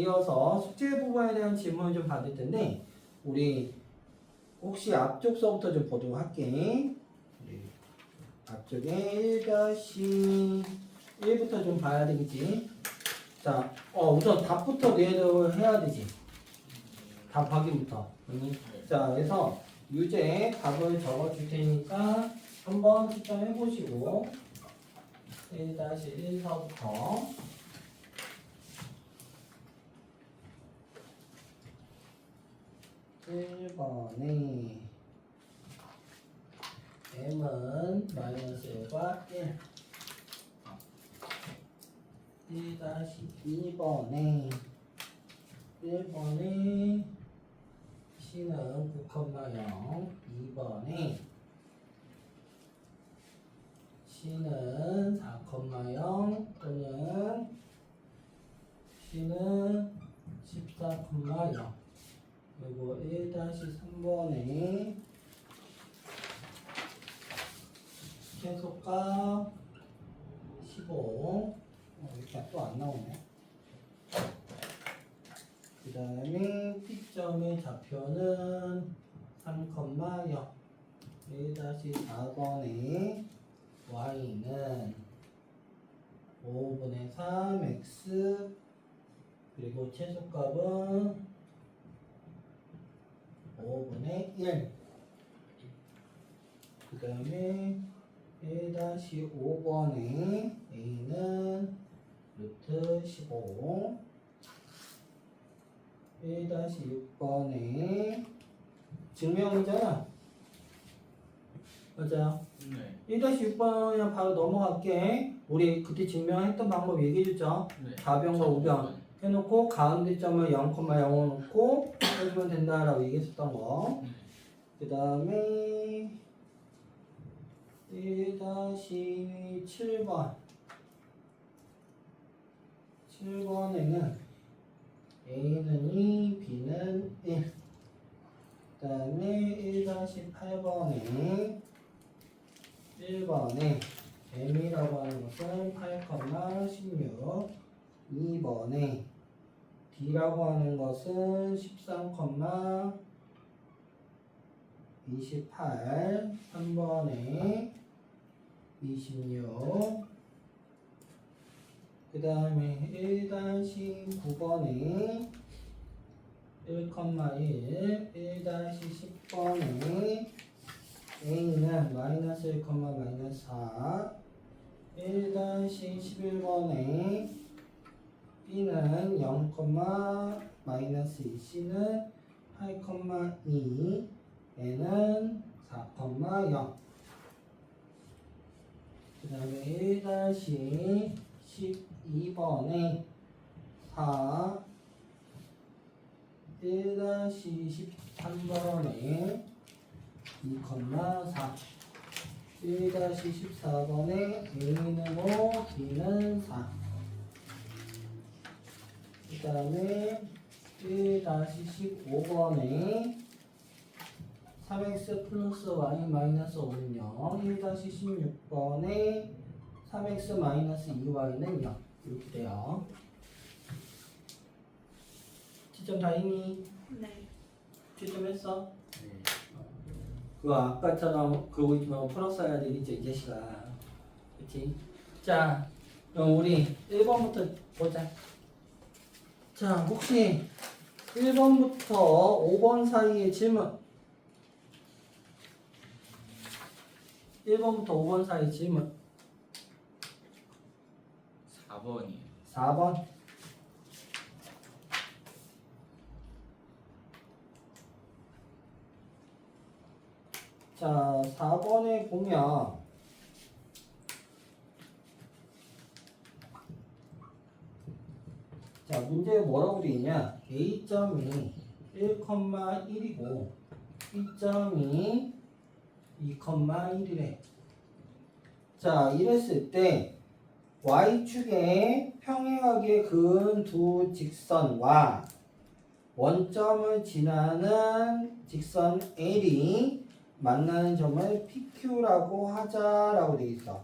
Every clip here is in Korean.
이어서 숙제 부분에 대한 질문을 좀 받을 텐데 우리 혹시 앞쪽서부터 좀 보도록 할게. 우리 앞쪽에 1-1부터 좀 봐야 되겠지. 자, 우선 답부터 내를 해야 되지. 답 확인부터. 자, 그래서 유제 답을 적어 줄 테니까 한번 측정해 보시고 1-1서부터 1번에 m은 마이너스 1과 1 1-2번에 1번에 c는 9,0 2번에 c는 4,0 또는 c는 14,0 그리고 1-3번에 최소값 15 이렇게 또 안 나오네. 그 다음에 P점의 좌표는 3,0 1-4번에 Y는 5분의 3 X 그리고 최소값은 5분의 1 그 다음에 1-5번에 A는 루트 15 1-6번에 증명이잖아. 맞아요? 네. 1-6번 그냥 바로 넘어갈게. 우리 그때 증명했던 방법 얘기해줬죠? 네. 4변과 5변 해놓고 가운데 점을 0,0 놓고 해주면 된다라고 얘기했었던 거. 그 다음에 1-7번 7번에는 A는 2, B는 1 그 다음에 1-8번에 1번에 M이라고 하는 것은 8,16 2번에 D라고 하는 것은 13,28 3번에 26 그 다음에 1-9번에 1,1 1-10번에 A는 마이너스 1, 마이너스 4 1-11번에 B는 0, 마이너스 2 C는 8,2 N은 4,0 그 다음에 1-12번에 4 1-13번에 2,4 1-14번에 A는 5, B는 4 그 다음에 1-15번에 3x 플러스 y 마이너스 5는 0 1-16번에 3x 마이너스 2y는 0 이렇게 돼요. 지점 다 했니? 네. 지점했어? 네. 그거 아까처럼 그러고 있지만 풀었어야 되겠죠 이 자식아. 그치? 자 그럼 우리 1번부터 보자. 자 혹시 1번부터 5번 사이의 질문 1번부터 5번 사이 질문 4번이요. 4번 자 4번에 보면 자 문제에 뭐라고 되어 있냐 A점이 1,1이고 B점이 2,1이래. 자 이랬을 때 Y축에 평행하게 그은 두 직선과 원점을 지나는 직선 L이 만나는 점을 PQ라고 하자라고 돼 있어.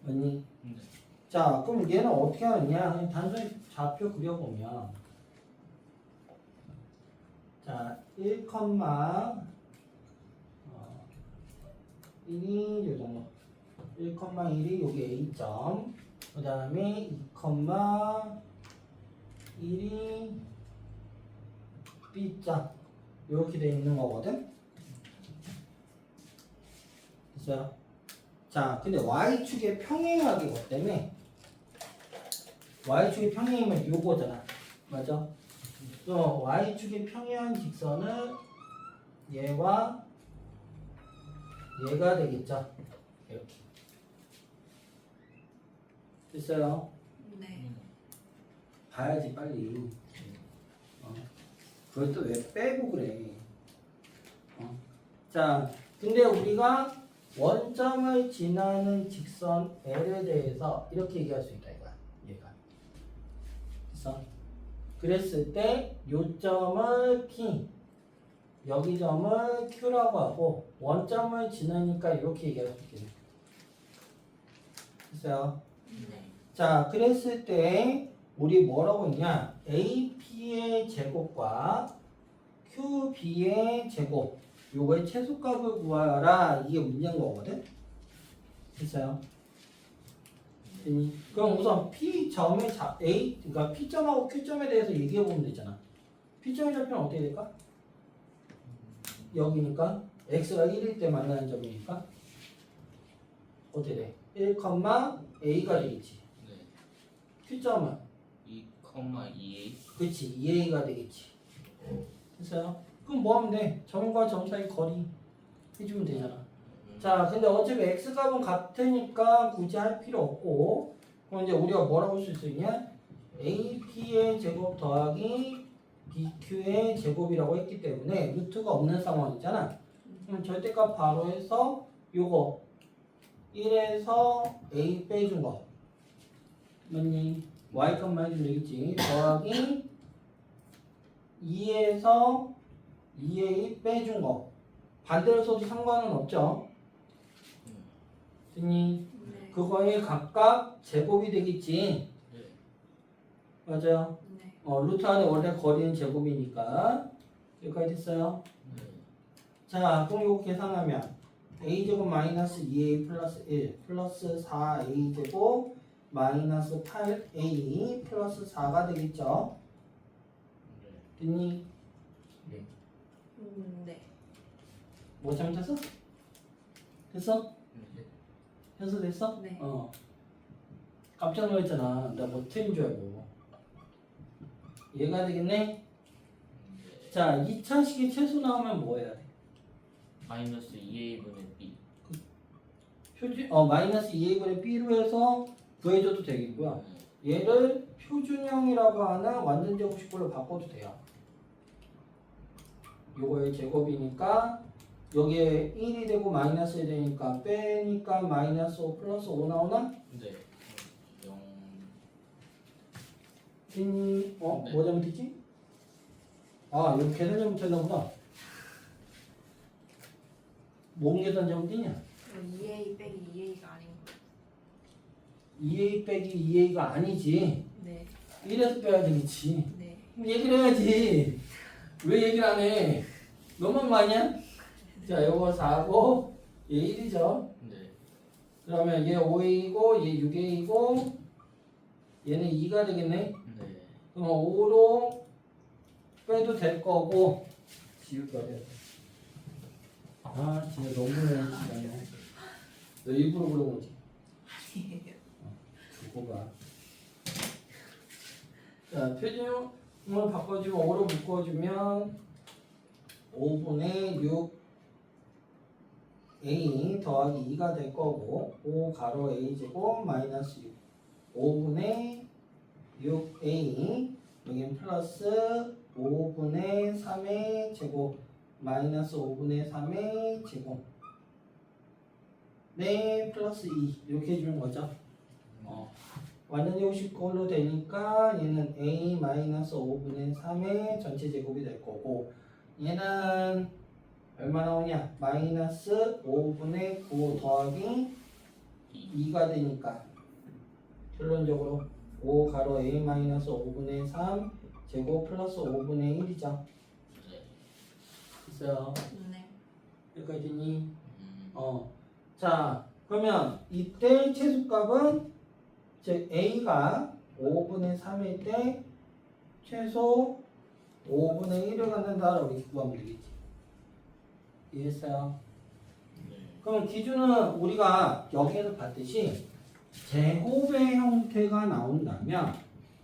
맞니? 네. 자 그럼 얘는 어떻게 하느냐 그냥 단순히 좌표 그려보면 자, 1, 1이 요 정도. 1,1이 여기 A점. 그 다음에 2,1이 B점. 이렇게 돼 있는 거거든. 됐어요? 자, 근데 Y축의 평행하기이기 때문에 Y축의 평행이면 요거잖아. 맞아? 또 Y축의 평행한 직선은 얘와 얘가 되겠죠. 이렇게. 됐어요? 네. 봐야지 빨리. 그걸 또 왜 빼고 그래. 자, 근데 우리가 원점을 지나는 직선 L에 대해서 이렇게 얘기할 수 있다 이거야. 얘가. 그래서 그랬을 때 요점을 P, 여기 점을 Q라고 하고 원점을 지나니까 이렇게 얘기할 수 있겠네. 됐어요? 네. 자, 그랬을 때 우리 뭐라고 했냐? AP의 제곱과 QB의 제곱 요거의 최소값을 구하라. 이게 문제인 거거든? 됐어요? 그럼 우선 P점의 A, 그러니까 P점하고 Q점에 대해서 얘기해 보면 되잖아. P점의 좌표는 어떻게 될까? 여기니까 X가 1일 때 만나는 점이니까 어떻게 돼? 1, A가 되겠지. 네. Q점은 2,2A. 그치 2A가 되겠지. 됐어요? 그럼 뭐 하면 돼? 점과 점 사이 거리 해주면 되잖아. 자, 근데 어차피 X값은 같으니까 굳이 할 필요 없고 그럼 이제 우리가 뭐라고 쓸 수 있냐? AP의 제곱 더하기 BQ의 제곱이라고 했기 때문에 루트가 없는 상황이잖아. 그럼 절대값 바로 해서 요거 1에서 A 빼준 거 맞니? Y값만 해주면 되겠지. 더하기 2에서 2A 빼준 거 반대로 써도 상관은 없죠. 됐니? 네. 그거에 각각 제곱이 되겠지. 네. 맞아요. 네. 루트 안에 원래 거리는 제곱이니까 여기까지 됐어요. 네. 자, 그럼 이거 계산하면 a제곱 마이너스 2a 플러스 1 플러스 4a제곱 마이너스 8a 플러스 4가 되겠죠. 됐니? 네. 뭐 잘못했어? 됐어? 네. 현수 됐어? 네. 깜짝 놀랐잖아. 나 뭐 틀린 줄 알고. 얘가 되겠네? 자, 2차식의 최소 나오면 뭐 해야 돼? 마이너스 2A분의 B. 마이너스 2a분의 b로 해서 구해줘도 되겠고요. 얘를 표준형이라고 하나 완전 제곱식으로 바꿔도 돼요. 요거의 제곱이니까 여기에 1이 되고 마이너스 1이 되니까 빼니까 마이너스 5 플러스 5 나오나? 네. 0. 네. 네. 뭐 잘못했지? 아, 여기 계산 잘못했나 보다. 뭔 계산 잘못했냐? 2A 빼기 2A가 아닌 거. 2a 빼기 2a가 아니지. 네. 1에서 빼야 되겠지. 네. 그럼 얘기를 해야지. 왜 얘기를 안 해? 너만 많이야? 자, 요거 4고 얘 1이죠. 네. 그러면 얘 5a이고 얘 6a이고 얘는 2가 되겠네. 네. 그럼 5로 빼도 될 거고 지울 거야. 아, 진짜 너무해. 진짜. 너 일부러 그런 거지? 두고 봐. 자, 표준형을 바꿔주면 5로 묶어주면 5분의 6a 더하기 2가 될 거고 5 가로 a 제곱 마이너스 6 5분의 6a 여긴 플러스 5분의 3의 제곱 마이너스 5분의 3의 제곱 네 플러스 2 이렇게 해주는 거죠. 완전 제곱식으로 되니까 얘는 a 마이너스 5분의 3의 전체 제곱이 될 거고 얘는 얼마 나오냐? 마이너스 5분의 9 더하기 2가 되니까 결론적으로 5 가로 a 마이너스 5분의 3 제곱 플러스 5분의 1이죠. 됐어요. 네. 여기까지니? 음. 자, 그러면 이때 최소값은 즉 A가 5분의 3일 때 최소 5분의 1을 갖는다라고 이렇게 구하면 되겠지. 이해했어요? 네. 그럼 기준은 우리가 여기에서 봤듯이 제곱의 형태가 나온다면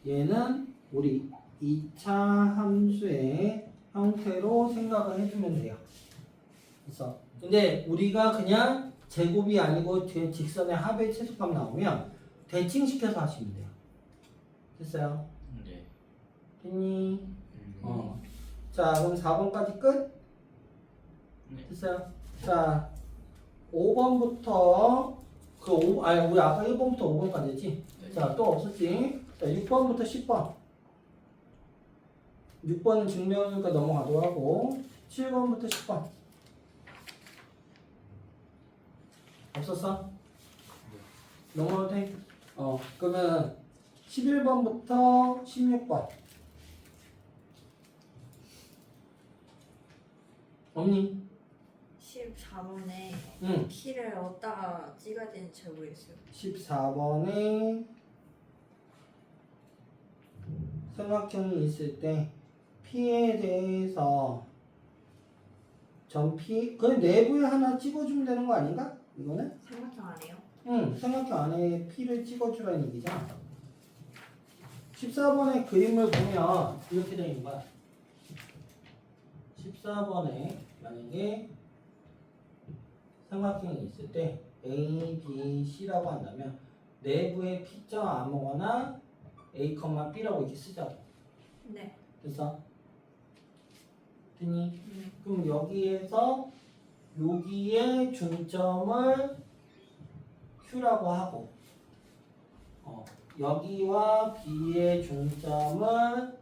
얘는 우리 2차 함수의 형태로 생각을 해주면 돼요. 그래서 근데 우리가 그냥 제곱이 아니고 뒤에 직선의 합의 최소값 나오면 대칭시켜서 하시면 돼요. 됐어요? 네. 됐니? 음. 자, 그럼 4번까지 끝? 네. 됐어요? 자, 5번부터 우리 아까 1번부터 5번까지 했지? 네. 자, 또 없었지? 자, 6번부터 10번. 6번은 증명이니까 넘어가도록 하고 7번부터 10번. 없었어? 넘어가도 돼? 그러면 11번부터 16번. 없니? 14번에 응. P를 어디다가 찍어야 되는지 잘 모르겠어요. 14번에 삼각형이 있을 때 P에 대해서 전 P 그 내부에 하나 찍어주면 되는 거 아닌가? 이거는? 삼각형 아니에요? 응, 삼각형 안에 P를 찍어주라는 얘기잖아. 14번의 그림을 보면 이렇게 되어 있는 거야. 14번에 만약에 삼각형이 있을 때 A, B, C라고 한다면 내부에 P점 아무거나 A, B라고 이렇게 쓰자고. 네. 그래서 됐니? 네. 그럼 여기에서 여기에 중점을 Q라고 하고 여기와 B의 중점을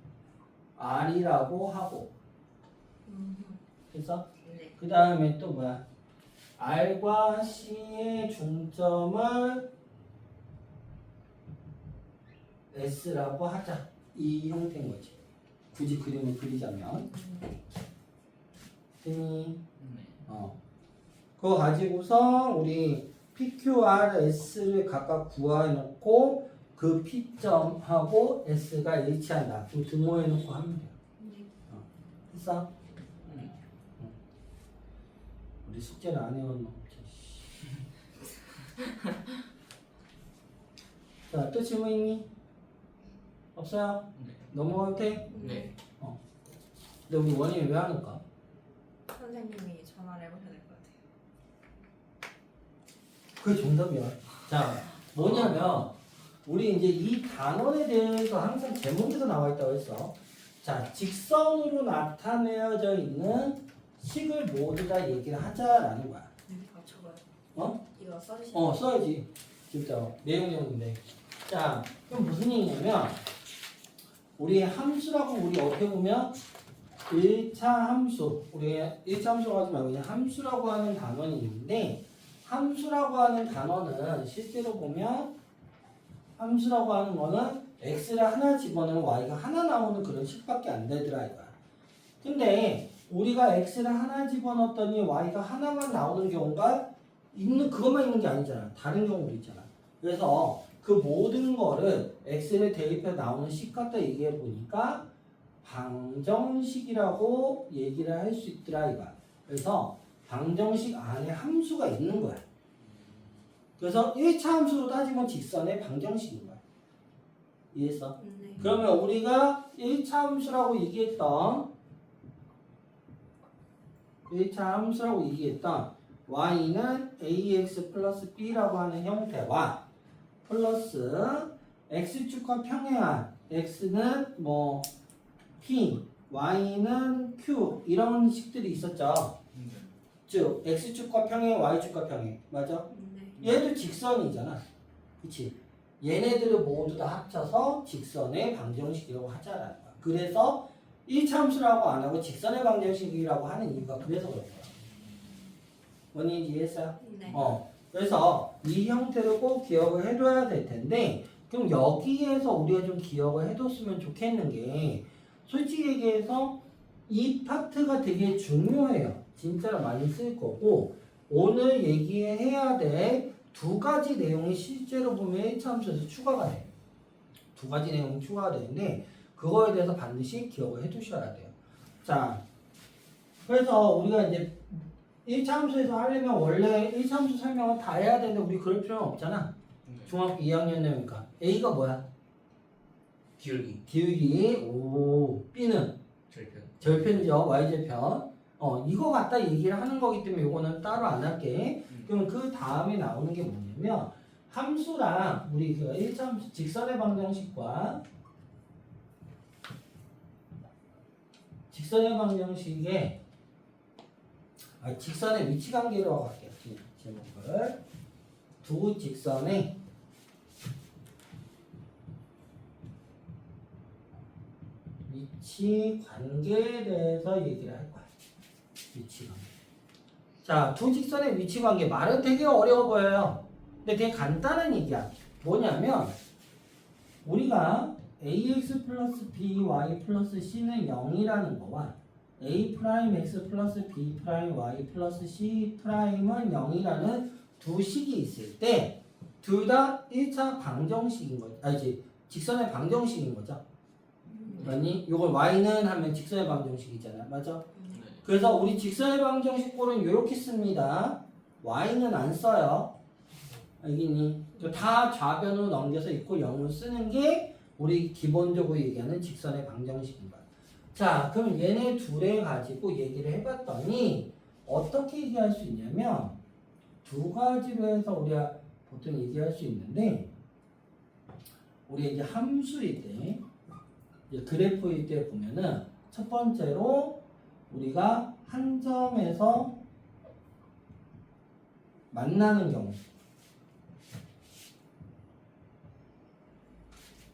R이라고 하고 그래서 네. 그 다음에 또 뭐야? R과 C의 중점을 S라고 하자. 이 형태인 거지. 굳이 그림을 그리자면. 됐니? 네. 그거 가지고서 우리 PQRS를 각각 구해놓고 그 P점하고 S가 일치한다. 그럼 등호해놓고 하면 돼요. 네. 됐어? 네. 우리 숙제를 안 해왔나? 자, 또 질문 있니? 없어요? 네. 넘어가도 돼? 네. 근데 우리 원인이 왜 하는가? 선생님이 전화를 해보셔야 될 것 같아요. 그게 정답이야. 자, 뭐냐면 우리 이제 이 단원에 대해서 항상 제목에서 나와 있다고 했어. 자, 직선으로 나타내어져 있는 식을 모두 다 얘기를 하자라는 거야. 이거 적어요. 이거 써주시면 써야지. 진짜 내용인데. 자, 그럼 무슨 얘기냐면 우리 함수라고 우리 어떻게 보면 1차 함수, 우리 1차 함수라고 하지 말고 그냥 함수라고 하는 단원이 있는데 함수라고 하는 단원은 실제로 보면 함수라고 하는 거는 x를 하나 집어넣으면 y가 하나 나오는 그런 식밖에 안 되더라 이거야. 근데 우리가 x를 하나 집어넣었더니 y가 하나만 나오는 경우가 그것만 있는 게 아니잖아. 다른 경우도 있잖아. 그래서 그 모든 거를 x를 대입해 나오는 식 갖다 얘기해 보니까 방정식이라고 얘기를 할 수 있더라 이거야. 그래서 방정식 안에 함수가 있는 거야. 그래서 1차 함수로 따지면 직선의 방정식인 거야. 이해했어? 네. 그러면 우리가 1차 함수라고 얘기했던 y는 ax 플러스 b라고 하는 형태와 플러스 x축과 평행한 x는 뭐 p, y는 q 이런 식들이 있었죠. 즉 x축과 평행, y축과 평행 맞아? 네. 얘도 직선이잖아. 그치? 얘네들을 모두 다 합쳐서 직선의 방정식이라고 하자라는 거야. 그래서 1차 함수라고 안 하고 직선의 방정식이라고 하는 이유가 그래서 그런 거야. 원인 이해했어요? 네. 그래서 이 형태로 꼭 기억을 해둬야 될 텐데 그럼 여기에서 우리가 좀 기억을 해뒀으면 좋겠는 게 솔직히 얘기해서 이 파트가 되게 중요해요. 진짜로 많이 쓸 거고 오늘 얘기해야 될 두 가지 내용이 실제로 보면 1차 함수에서 추가가 돼요. 두 가지 내용이 추가가 되는데 그거에 대해서 반드시 기억을 해 두셔야 돼요. 자, 그래서 우리가 이제 1차 함수에서 하려면 원래 1차 함수 설명을 다 해야 되는데 우리 그럴 필요는 없잖아. 중학교 2학년 내니까 A가 뭐야? 기울기. 기울기. 오, B는 절편. 절편이죠. Y절편. 이거 갖다 얘기를 하는 거기 때문에 이거는 따로 안 할게. 그럼 그 다음에 나오는 게 뭐냐면 함수랑 우리 그 1차 함수 직선의 방정식과 직선의 방정식의 직선의 위치 관계로 갈게요. 제목을 두 직선의 위치 관계에 대해서 얘기를 할 거야. 위치 관계. 자, 두 직선의 위치 관계 말은 되게 어려워 보여요. 근데 되게 간단한 얘기야. 뭐냐면 우리가 ax 플러스 by 플러스 c는 0이라는 거와 a 프라임 x 플러스 b 프라임 y 플러스 c 프라임은 0이라는 두 식이 있을 때 둘 다 1차 방정식인 거죠. 이제 직선의 방정식인 거죠. 아니, 이걸 y는 하면 직선의 방정식이잖아. 맞아? 네. 그래서 우리 직선의 방정식 꼴은 이렇게 씁니다. y는 안 써요. 알겠니? 다 좌변으로 넘겨서 있고 0을 쓰는 게 우리 기본적으로 얘기하는 직선의 방정식인 거야. 자, 그럼 얘네 둘에 가지고 얘기를 해봤더니 어떻게 얘기할 수 있냐면 두 가지로 해서 우리가 보통 얘기할 수 있는데 우리 이제 함수일 때 이제 그래프일 때 보면은 첫 번째로 우리가 한 점에서 만나는 경우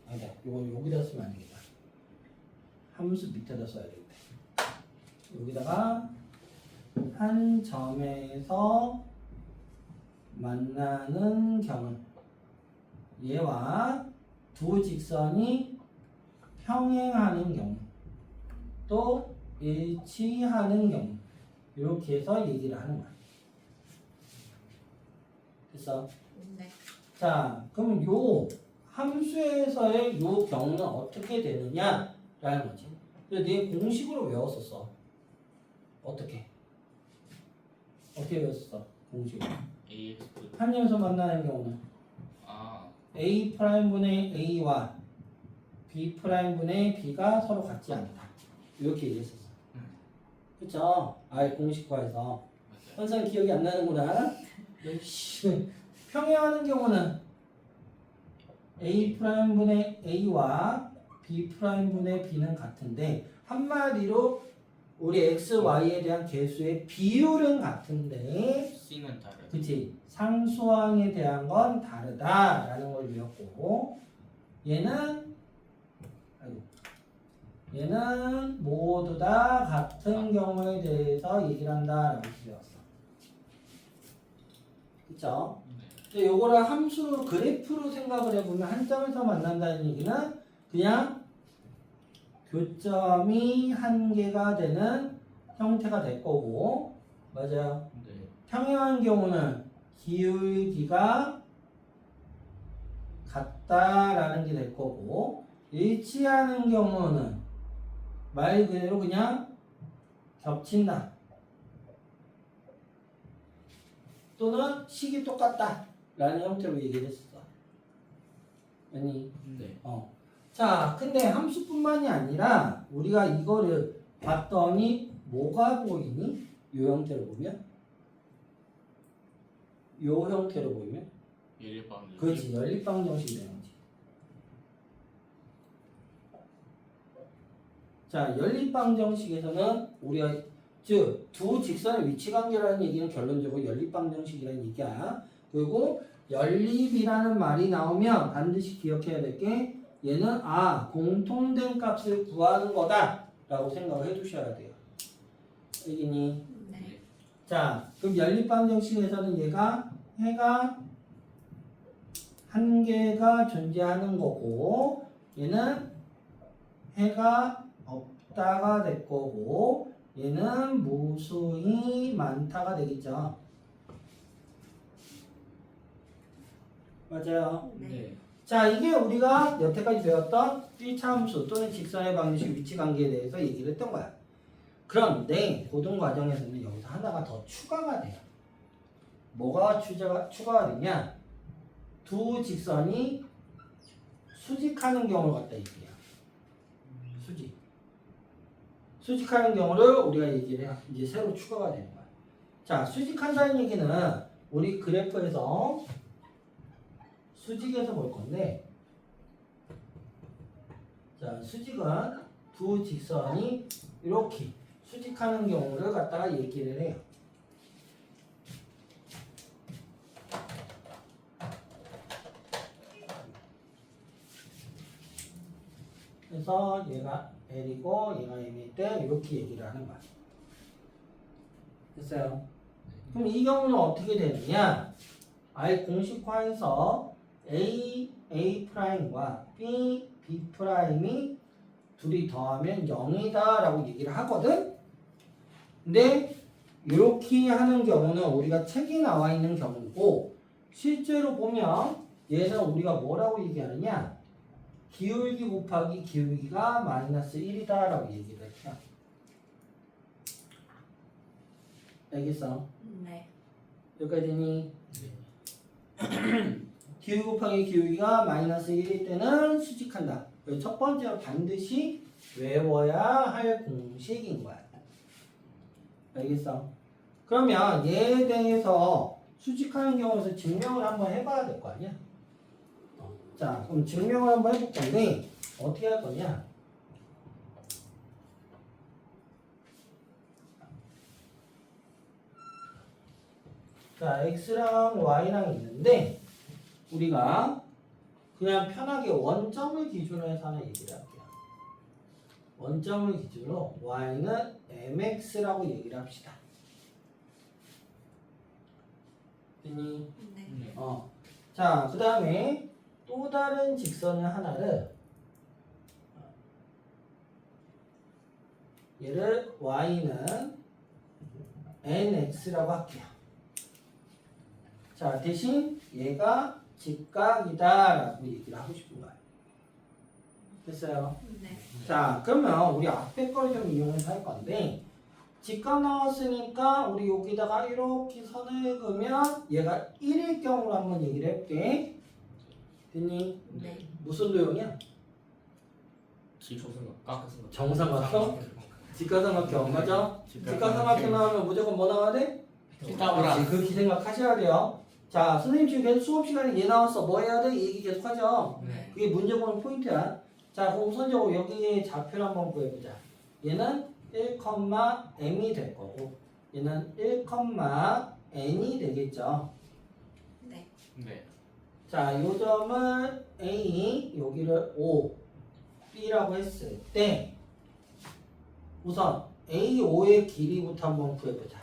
아니다. 이거 여기다 쓰면 안 되겠다. 함수 밑에다 써야 되겠다. 여기다가 한 점에서 만나는 경우 얘와 두 직선이 평행하는 경우 또 일치하는 경우 이렇게 해서 얘기를 하는 거야. 됐어? 네. 자, 그러면 요 함수에서의 요 경우는 어떻게 되느냐라는 거지. 그래서 네 공식으로 외웠었어. 어떻게 외웠었어? 공식으로. AX. 한 점에서 만나는 경우는 아. A 프라임 분의 A와 B 프라임 분의 B가 서로 같지 않다. 이렇게 얘기했었어. 그쵸? 공식화해서. 항상 기억이 안 나는구나. 평행하는 경우는 A 프라임 분의 A와 B 프라임 분의 B는 같은데 한마디로 우리 X, Y에 대한 개수의 비율은 같은데 C는 다르다. 그치? 상수항에 대한 건 다르다라는 걸 배웠고 얘는 모두 다 같은 경우에 대해서 얘기를 한다라고 배웠어. 그쵸? 근데 요거를 함수로 그래프로 생각을 해보면 한 점에서 만난다는 얘기는 그냥 교점이 한 개가 되는 형태가 될 거고 맞아요. 네. 평행한 경우는 기울기가 같다라는 게 될 거고 일치하는 경우는 말 그대로 그냥 겹친다 또는 식이 똑같다 라는 형태로 얘기를 했었어. 아니? 네. 자, 근데 함수뿐만이 아니라 우리가 이거를 봤더니 뭐가 보이니? 요 형태로 보면? 요 형태로 보이면? 연립방정. 그렇지, 연립방정식이 되는 거지. 자, 연립방정식에서는 우리가 즉 두 직선의 위치관계라는 얘기는 결론적으로 연립방정식이라는 얘기야. 그리고 연립이라는 말이 나오면 반드시 기억해야 될 게 얘는 공통된 값을 구하는 거다 라고 생각을 해 두셔야 돼요. 알겠니? 네. 자, 그럼 연립방정식에서는 해가 한 개가 존재하는 거고 얘는 해가 없다가 될 거고 얘는 무수히 많다가 되겠죠. 맞아요. 네. 자, 이게 우리가 여태까지 배웠던 1차 함수 또는 직선의 방정식 위치 관계에 대해서 얘기를 했던 거야. 그런데 고등 과정에서는 여기서 하나가 더 추가가 돼요. 뭐가 추가가 되냐? 두 직선이 수직하는 경우를 갖다 얘기해요. 수직하는 경우를 우리가 얘기를 해요. 이제 새로 추가가 되는 거야. 자, 수직한다는 얘기는 우리 그래프에서 수직에서 볼 건데, 자, 수직은 두 직선이 이렇게 수직하는 경우를 갖다가 얘기를 해요. 그래서 얘가 L이고 얘가 M일 때 이렇게 얘기를 하는 거야. 됐어요? 그럼 이 경우는 어떻게 되느냐? 아예 공식화해서 A''과 B''이 둘이 더하면 0이다 라고 얘기를 하거든? 근데 이렇게 하는 경우는 우리가 책에 나와 있는 경우고 실제로 보면 얘는 우리가 뭐라고 얘기하느냐? 기울기 곱하기 기울기가 마이너스 1이다 라고 얘기를 해요. 알겠어? 네. 여기까지 되니? 기울기 곱하기 기울기가 마이너스 1일 때는 수직한다. 첫 번째로 반드시 외워야 할 공식인 거야. 알겠어? 그러면 얘에 대해서 수직하는 경우에서 증명을 한번 해봐야 될 거 아니야? 자, 그럼 증명을 한번 해볼 건데 어떻게 할 거냐? 자, x랑 y랑 있는데 우리가 그냥 편하게 원점을 기준으로 해서 하나 얘기를 할게요. 원점을 기준으로 y는 mx라고 얘기를 합시다. 됐니? 네. 자, 그 다음에 또 다른 직선을 하나를 얘를 y는 nx라고 할게요. 자, 대신 얘가 직각이다 라고 얘기를 하고 싶은 거야. 됐어요? 네. 자, 그러면 우리 앞에 걸 좀 이용해서 할 건데 직각 나왔으니까 우리 여기다가 이렇게 선을 그으면 얘가 1일 경우로 한번 얘기를 해볼게. 됐니? 네. 무슨 도형이야? 직선각, 깎아서 정삼각형? 직각삼각형 맞아? 직각삼각형 나오면 무조건 뭐 나와야 돼? 피타고라스. 그렇게 생각하셔야 돼요. 자, 선생님 지금 계속 수업 시간에 얘 나왔어. 뭐 해야 돼? 얘기 계속 하죠. 네. 그게 문제 보는 포인트야. 자, 그럼 우선적으로 여기에 좌표를 한번 구해보자. 얘는 1,m이 될 거고 얘는 1,n이 되겠죠. 네. 네. 자, 요 점을 A, 여기를 O, B라고 했을 때 우선 A, O의 길이부터 한번 구해보자.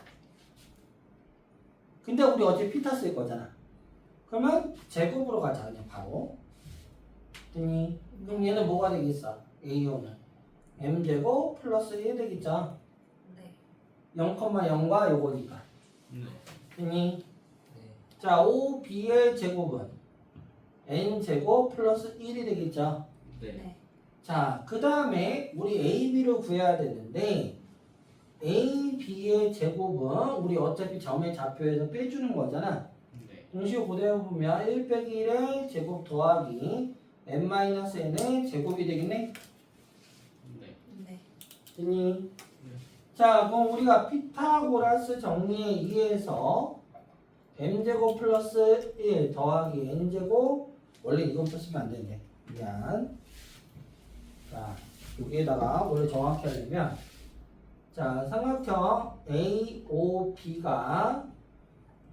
근데 우리 어차피 피타 쓸 거잖아. 그러면 제곱으로 가자 그냥 바로. 됐니? 그럼 얘는 뭐가 되겠어? A5는 m제곱 플러스 1 되겠죠? 네. 0,0과 요거니까. 네. 됐니? 자, 5b의 제곱은 n제곱 플러스 1이 되겠죠? 네. 네. 자, 그 다음에 우리 AB를 구해야 되는데 AB의 제곱은 우리 어차피 점의 좌표에서 빼주는 거잖아. 네. 공식 그대로 보면 1 빼기 1의 제곱 더하기 n-n의 제곱이 되겠네? 네. 네. 됐니? 자, 그럼 우리가 피타고라스 정리에 의해서 m제곱 플러스 1 더하기 n제곱 원래 이것부터 쓰면 안 되는데 미안. 자, 여기에다가 원래 정확히 하려면 자, 삼각형 AOB가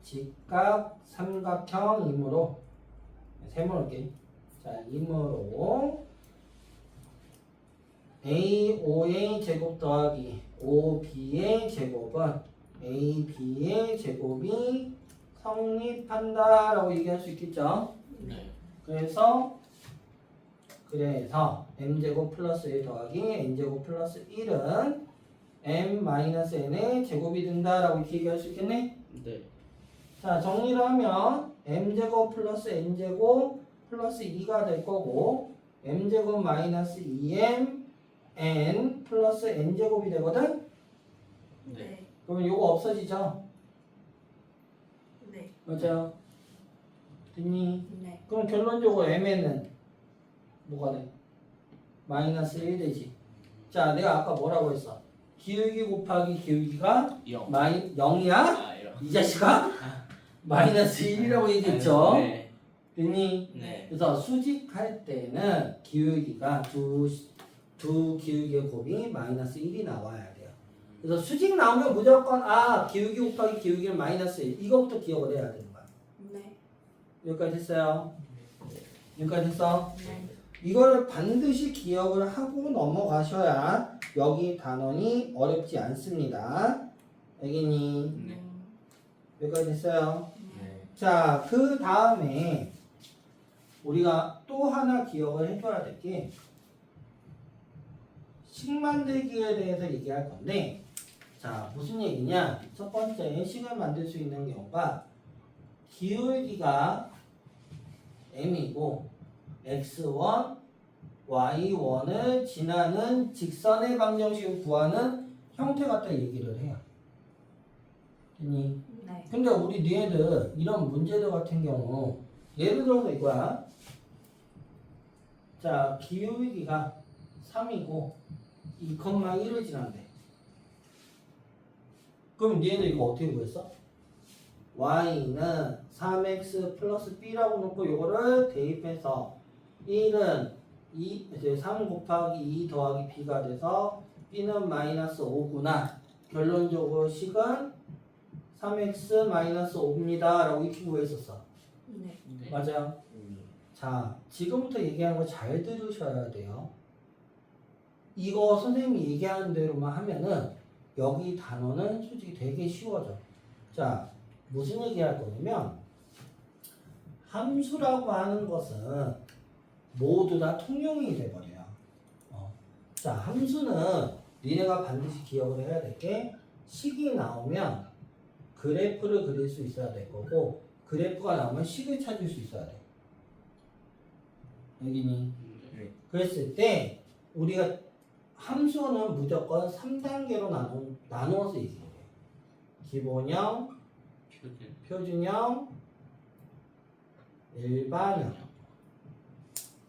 직각 삼각형이므로 세모로 할게. 자, 이므로 AO의 제곱 더하기 OB의 제곱은 AB의 제곱이 성립한다 라고 얘기할 수 있겠죠. 네. 그래서 그래서 m제곱 플러스 1 더하기 n제곱 플러스 1은 m-n의 제곱이 된다라고 이렇게 얘기할 수 있겠네? 네. 자, 정리를 하면 m제곱 플러스 n제곱 플러스 2가 될 거고 m제곱 마이너스 2m n 플러스 n제곱이 되거든? 네. 그러면 요거 없어지죠? 네. 맞아요. 됐니? 네. 그럼 결론적으로 mn은 뭐가 돼? 마이너스 1 되지. 자, 내가 아까 뭐라고 했어? 기울기 곱하기 기울기가 0. 0이야? 아, 이런. 이 자식아? 마이너스 1이라고 얘기했죠? 네. 됐니? 네. 그래서 수직할 때는 기울기가 두 기울기의 곱이 마이너스 1이 나와야 돼요. 그래서 수직 나오면 무조건 기울기 곱하기 기울기는 마이너스 1 이거부터 기억을 해야 되는 거야. 네. 여기까지 됐어요? 여기까지 됐어? 네. 이거를 반드시 기억을 하고 넘어가셔야 여기 단원이 어렵지 않습니다. 알겠니? 네. 여기까지 됐어요? 네. 자, 그 다음에 우리가 또 하나 기억을 해줘야 될 게 식 만들기에 대해서 얘기할 건데, 자, 무슨 얘기냐? 첫 번째, 식을 만들 수 있는 경우가 기울기가 m이고 x1, y1을 지나는 직선의 방정식을 구하는 형태 같다 얘기를 해요. 됐니? 네. 근데 우리 얘들 이런 문제들 같은 경우 예를 들어서 이거야. 자, 기울기가 3이고 2,1을 지난대. 그럼 얘들 이거 어떻게 구했어? y는 3x 플러스 b라고 놓고 이거를 대입해서 1은 3 곱하기 2 더하기 b가 돼서 b는 마이너스 5구나. 결론적으로 식은 3x 마이너스 5입니다. 라고 이렇게 구했었어. 네. 네. 맞아요? 자, 지금부터 얘기하는 거 잘 들으셔야 돼요. 이거 선생님이 얘기하는 대로만 하면은 여기 단어는 솔직히 되게 쉬워져. 자, 무슨 얘기할 거냐면 함수라고 하는 것은 모두 다 통용이 돼버려요. 자, 함수는 니네가 반드시 기억을 해야 될 게 식이 나오면 그래프를 그릴 수 있어야 될 거고 그래프가 나오면 식을 찾을 수 있어야 돼. 여기니? 네. 그랬을 때 우리가 함수는 무조건 3단계로 나누어서 얘기해요. 기본형, 표준. 표준형, 일반형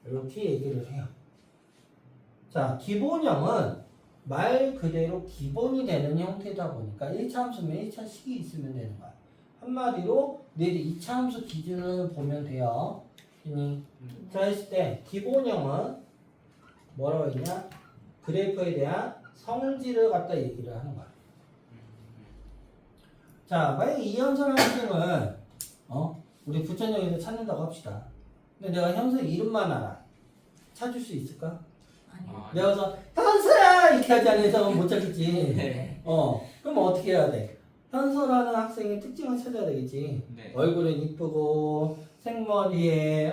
이렇게 얘기를 해요. 자, 기본형은 말 그대로 기본이 되는 형태다 보니까 1차 함수면 1차 식이 있으면 되는 거야. 한마디로 너희들 2차 함수 기준을 보면 돼요. 자, 했을 때 기본형은 뭐라고 했냐? 그래프에 대한 성질을 갖다 얘기를 하는 거야. 자, 만약에 이 현선 학생을 우리 부천역에서 찾는다고 합시다. 근데 내가 현서 이름만 알아. 찾을 수 있을까? 아니요. 아, 내가 그래서 현서야! 이렇게 하지 않는 이상은 못 찾겠지. 네. 그럼 어떻게 해야 돼? 현서라는 학생의 특징을 찾아야 되겠지. 네. 얼굴은 이쁘고 생머리에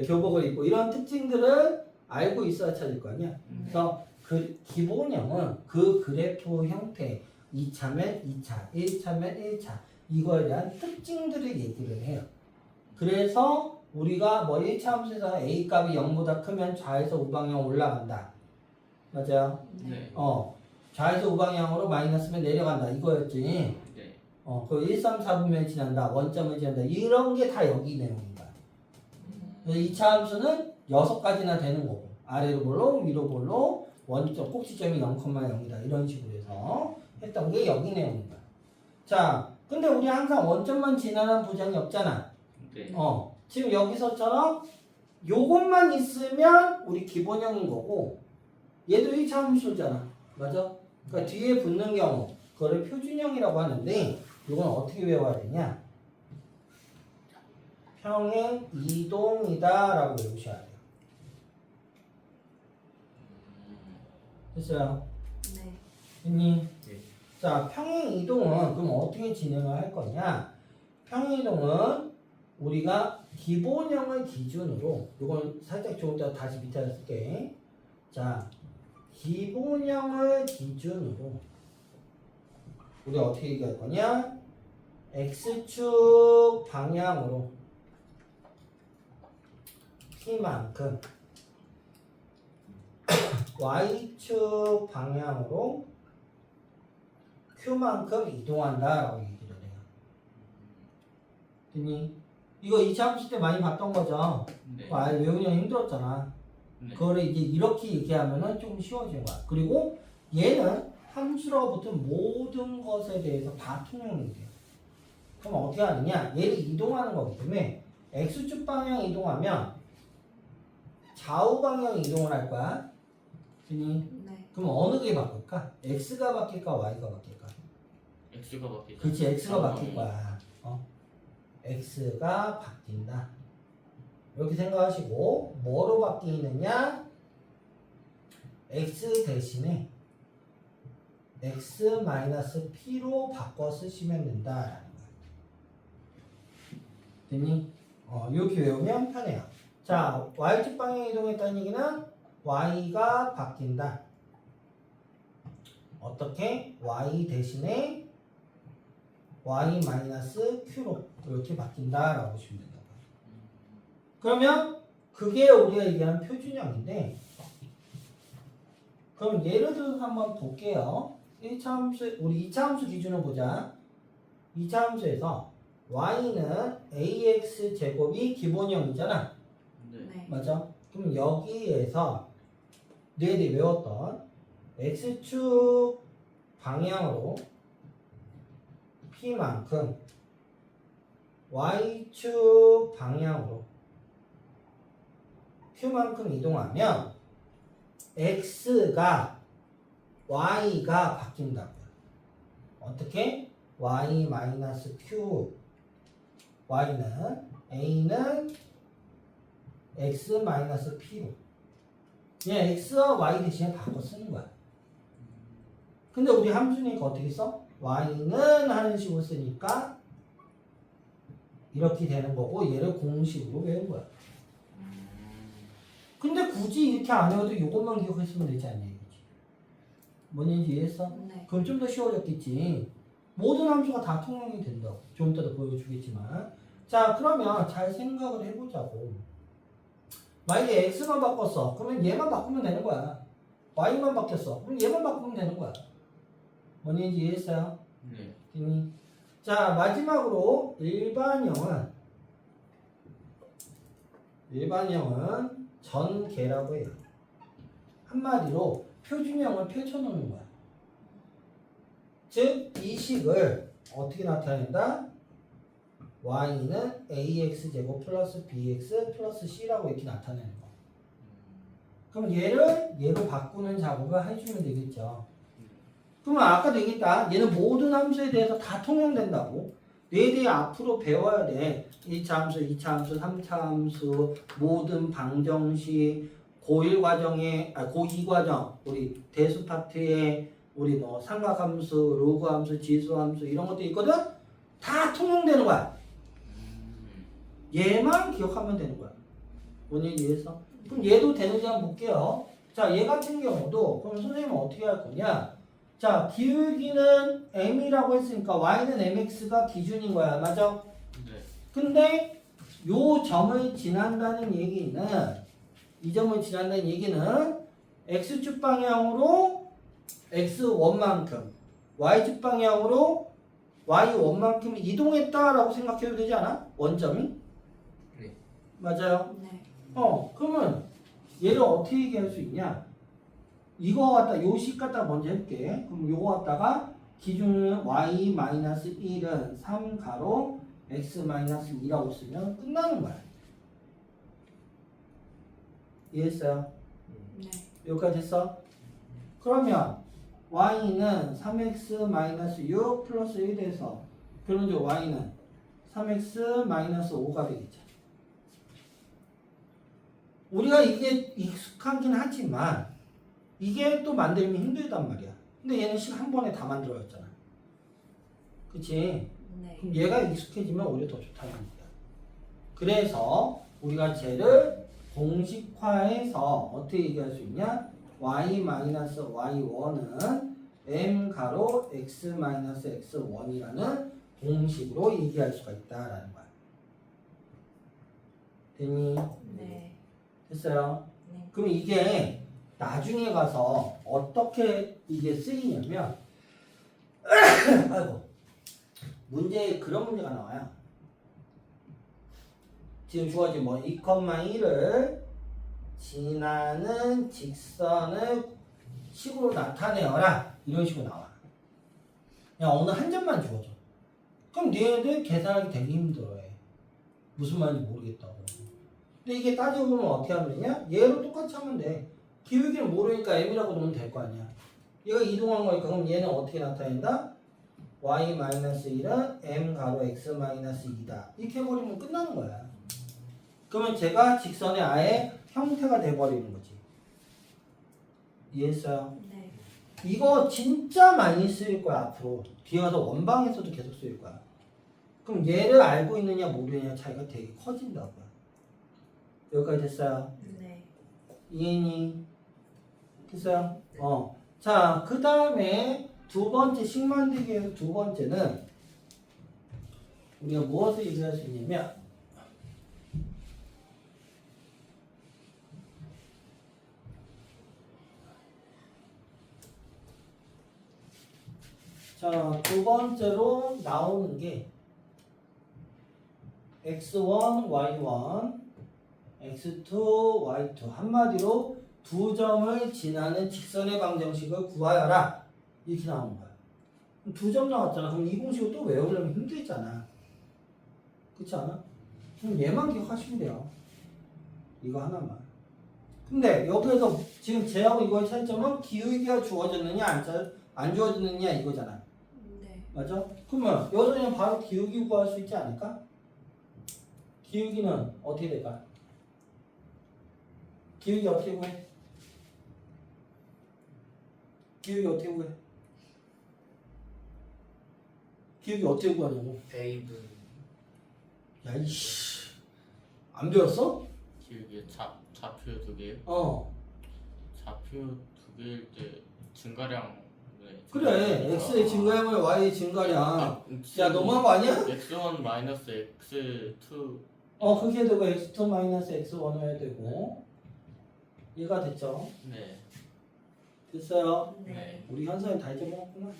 교복을 입고 이런 특징들을 알고 있어야 찾을 거 아니야. 그래서 그 기본형은 그 그래프 형태 2차면 2차, 1차면 1차 이거에 대한 특징들을 얘기를 해요. 그래서 우리가 1차 함수에서 a 값이 0보다 크면 좌에서 우방향 올라간다. 맞아요? 네. 좌에서 우방향으로 마이너스면 내려간다. 이거였지. 네. 그 1, 3, 4분면 지난다. 원점을 지난다. 이런 게 다 여기 내용인 거야. 그래서 2차 함수는 6가지나 되는 거고. 아래로 볼로, 위로 볼로, 원점, 꼭지점이 0,0이다. 이런 식으로 해서 했던 게 여기 내용인 거야. 자, 근데 우리 항상 원점만 지나는 보장이 없잖아. 네. 지금 여기서처럼 요것만 있으면 우리 기본형인 거고 얘도 1차 함수잖아. 맞아? 그러니까 뒤에 붙는 경우 그거를 표준형이라고 하는데 이건 어떻게 외워야 되냐? 평행 이동이다 라고 외우셔야 돼요. 됐어요? 네. 됐니? 네. 자, 평행 이동은 그럼 어떻게 진행을 할 거냐? 평행 이동은 우리가 기본형을 기준으로 이건 살짝 좀 이따 다시 밑에 쓸게. 자, 기본형을 기준으로 우리 어떻게 얘기할 거냐? x축 방향으로 p만큼 y축 방향으로 q만큼 이동한다라고 얘기를 해요. 됐니? 이거 2차 함수 때 많이 봤던 거죠? 네. 외우기 힘들었잖아. 네. 그거를 이제 이렇게 얘기하면은 조금 쉬워지는 거야. 그리고 얘는 함수로부터 모든 것에 대해서 다 통용이 돼요. 그럼 어떻게 하느냐? 얘를 이동하는 거기 때문에 x축 방향 이동하면 좌우 방향 이동을 할 거야. 그니? 네. 그럼 어느 게 바뀔까? x가 바뀔까? y가 바뀔까? X가 바뀌죠. 그렇지, x가 바뀔 거야. x가 바뀐다. 이렇게 생각하시고 뭐로 바뀌느냐? x 대신에 x-p로 바꿔 쓰시면 된다라는 거야. 됐니? 이렇게 외우면 편해요. 자, y축 방향 이동했다는 얘기는 y가 바뀐다. 어떻게? y 대신에 y-q로 이렇게 바뀐다라고 보시면 된다. 그러면 그게 우리가 얘기하는 표준형인데, 그럼 예를 들어서 한번 볼게요. 1차 함수, 우리 2차 함수 기준으로 보자. 2차 함수에서 y는 ax 제곱이 기본형이잖아. 네. 네. 맞아? 그럼 여기에서 너희들이 외웠던 x축 방향으로 p만큼 y축 방향으로 q만큼 이동하면 x가 y가 바뀐다고요. 어떻게? y-q y는 a는 x-p로 그냥 x와 y 대신에 바꿔 쓰는 거야. 근데 우리 함수니까 어떻게 써? y는 하는 식으로 쓰니까 이렇게 되는 거고 얘를 공식으로 외운 거야. 근데 굳이 이렇게 안 외워도 이것만 기억했으면 되지 않냐 이거지. 뭔 얘기인지 이해했어? 네. 그럼 좀 더 쉬워졌겠지. 모든 함수가 다 통용이 된다고. 좀 이따도 보여주겠지만. 자, 그러면 잘 생각을 해보자고. 만약에 x만 바꿨어. 그러면 얘만 바꾸면 되는 거야. y만 바뀌었어. 그럼 얘만 바꾸면 되는 거야. 뭔 얘기인지 이해했어요? 네. 자, 마지막으로 일반형은 전개라고 해요. 한마디로 표준형을 펼쳐놓는 거야. 즉, 이 식을 어떻게 나타낸다? y는 ax제곱 플러스 bx 플러스 c라고 이렇게 나타내는 거. 그럼 얘를 얘로 바꾸는 작업을 해주면 되겠죠. 그러면 아까도 얘기했다. 얘는 모든 함수에 대해서 다 통용된다고. 너희들이 앞으로 배워야 돼. 1차 함수, 2차 함수, 3차 함수, 모든 방정식, 고1 과정에, 고2 과정, 우리 대수 파트에 우리 뭐 삼각함수, 로그함수, 지수함수 이런 것도 있거든? 다 통용되는 거야. 얘만 기억하면 되는 거야. 뭔 얘기 이해했어? 그럼 얘도 되는지 한번 볼게요. 자, 얘 같은 경우도 그럼 선생님은 어떻게 할 거냐? 자, 기울기는 m이라고 했으니까 y는 mx가 기준인 거야. 맞아? 네. 근데 요 점을 지난다는 얘기는 이 점을 지난다는 얘기는 x축 방향으로 x1만큼 y축 방향으로 y1만큼 이동했다라고 생각해도 되지 않아? 원점이? 네. 맞아요? 네. 그러면 얘를 어떻게 얘기할 수 있냐? 이거 갖다 요식 갖다 먼저 해볼게. 그럼 요거 갖다가 기준은 y-1은 3가로 x-2라고 쓰면 끝나는 거야. 이해했어요? 네. 여기까지 했어? 그러면 y는 3x-6 플러스 1에서 결론적으로 y는 3x-5가 되겠죠. 우리가 이게 익숙하긴 하지만 이게 또 만들면 힘들단 말이야. 근데 얘는 식 한 번에 다 만들어졌잖아. 그치? 네. 그럼 얘가 익숙해지면 오히려 더 좋다는 거야. 그래서 우리가 쟤를 공식화해서 어떻게 얘기할 수 있냐? y-y1은 m 가로 x-x1이라는 공식으로 얘기할 수가 있다라는 거야. 됐니? 네. 됐어요? 네. 그럼 이게 나중에 가서 어떻게 이게 쓰이냐면 아이고 문제에 그런 문제가 나와요. 지금 주어진 뭐 2,1을 지나는 직선을 식으로 나타내어라 이런 식으로 나와. 그냥 어느 한 점만 주어져. 그럼 얘네들 계산하기 되게 힘들어해. 무슨 말인지 모르겠다고. 근데 이게 따지고 보면 어떻게 하면 되냐? 얘로 똑같이 하면 돼. 기울기를 모르니까 m이라고 놓으면 될 거 아니야. 얘가 이동한 거니까 그럼 얘는 어떻게 나타낸다? y-1은 m 가로 x-2다. 이렇게 해버리면 끝나는 거야. 그러면 제가 직선의 아예 형태가 돼버리는 거지. 이해했어요? 네. 이거 진짜 많이 쓰일 거야 앞으로. 뒤에 가서 원방에서도 계속 쓰일 거야. 그럼 얘를 알고 있느냐 모르느냐 차이가 되게 커진다고요. 여기까지 됐어요? 네. 이해니? 됐어요? 자, 그 다음에 두 번째 식 만들기에서 두 번째는 우리가 무엇을 얘기할 수 있냐면 자, 두 번째로 나오는 게 x1, y1, x2, y2 한마디로 두 점을 지나는 직선의 방정식을 구하여라 이렇게 나오는 거야. 두 점 나왔잖아. 그럼 이 공식을 또 외우려면 힘들잖아. 그렇지 않아? 그럼 얘만 기억하시면 돼요. 이거 하나만. 근데 여기에서 지금 쟤하고 이거의 차이점은 기울기가 주어졌느냐 안 주어졌느냐 이거잖아. 네. 맞아? 그러면 여기서 그냥 바로 기울기 구할 수 있지 않을까? 기울기는 어떻게 될까? 기울기 어떻게 구해? 기울기 어떻게 구해? 기울기 어떻게 구하냐고? 베이브 야 이씨 안 배웠어? 기울기 좌표 두 개요? 좌표 두 개일 때 증가량 그래 x의 증가량을 y의 증가량 야 너무한 거 아니야? x1 마이너스 x2 그렇게 되고 x2 마이너스 x1 해야 되고 얘가 됐죠? 네. 됐어요? 네. 우리 현서는 다 잊어먹었구나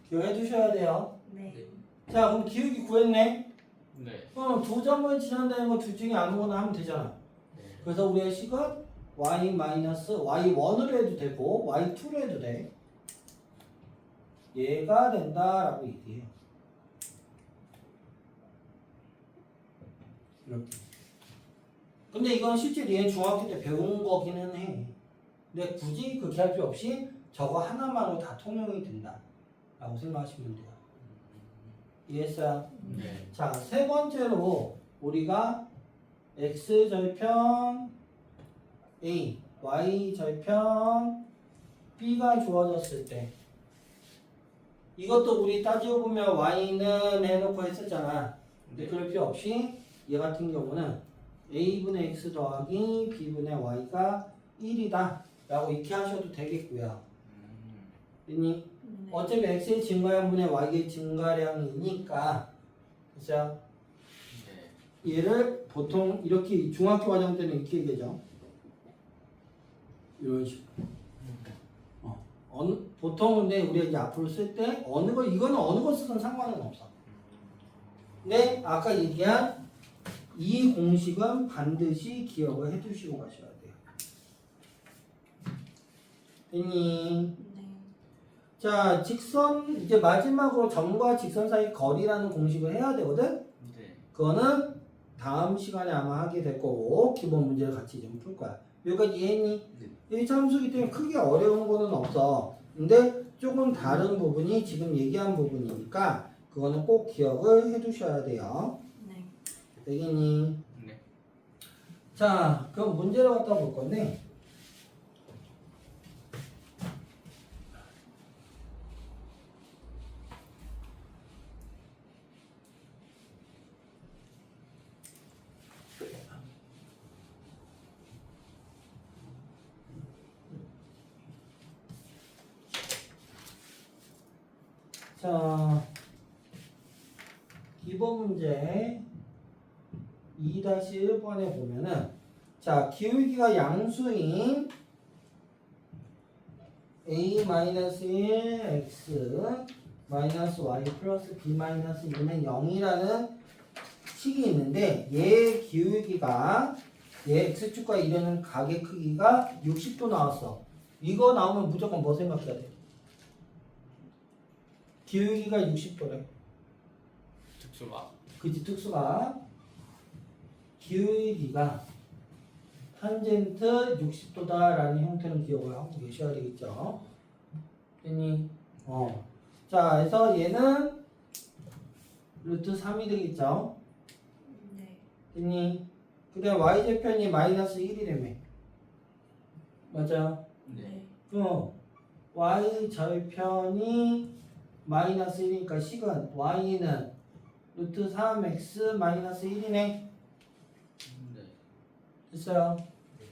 기억해 두셔야 돼요. 네. 자 그럼 기울기 구했네. 네. 그럼 두 점을 지난다는 거 둘 중에 아무거나 하면 되잖아. 네. 그래서 우리의 식은 y-y1으로 해도 되고 y2로 해도 돼. 얘가 된다라고 얘기해요. 이렇게. 근데 이건 실제 얘 중학교 때 배운 거기는 해. 근데 굳이 그렇게 할 필요 없이 저거 하나만으로 다 통용이 된다 라고 생각하시면 돼요. 이해했어요? 네. 자, 세 번째로 우리가 x절편 a, y절편 b가 주어졌을 때 이것도 우리 따지고 보면 y는 해놓고 했었잖아. 근데 그럴 필요 없이 얘 같은 경우는 a분의 x 더하기 b분의 y가 1이다 라고 이렇게 하셔도 되겠고요. 됐니? 네. 어차피 x의 증가량분의 y의 증가량이니까 됐어요? 네. 얘를 보통 이렇게 중학교 과정 때는 이렇게 얘기하죠. 이런 식으로. 보통 근데 우리가 이제 앞으로 쓸 때 이거는 어느 거 쓰든 상관은 없어. 근데 아까 얘기한 이 공식은 반드시 기억을 해두시고 가셔야 돼요. 됐니? 네. 자, 직선 이제 마지막으로 점과 직선 사이 거리라는 공식을 해야 되거든. 네. 그거는 다음 시간에 아마 하게 될 거고 기본 문제를 같이 좀 풀 거야. 여기까지 이해했니? 이 참수기 때문에 크게 어려운 거는 없어. 근데 조금 다른 부분이 지금 얘기한 부분이니까 그거는 꼭 기억을 해두셔야 돼요. 네. 되겠니? 네. 자, 그럼 문제를 갖다 볼 건데 자, 기본 문제 2-1번에 보면은 자, 기울기가 양수인 a-1 x y 플러스 b-2는 0이라는 식이 있는데 얘의 기울기가 얘 x축과 이르는 각의 크기가 60도 나왔어. 이거 나오면 무조건 뭐 생각해야 돼? 기울기가 60도래. 특수가. 그치, 특수가 기울기가 탄젠트 60도다라는 형태는 기억을 하고 계셔야 되겠죠. 됐니? 자, 그래서 얘는 루트 3이 되겠죠. 네. 됐니? 그 다음 y절편이 마이너스 1이라며. 맞아요? 네. y절편이 마이너스 1이니까 식은 y는 루트 3x 마이너스 1이네. 네. 됐어요?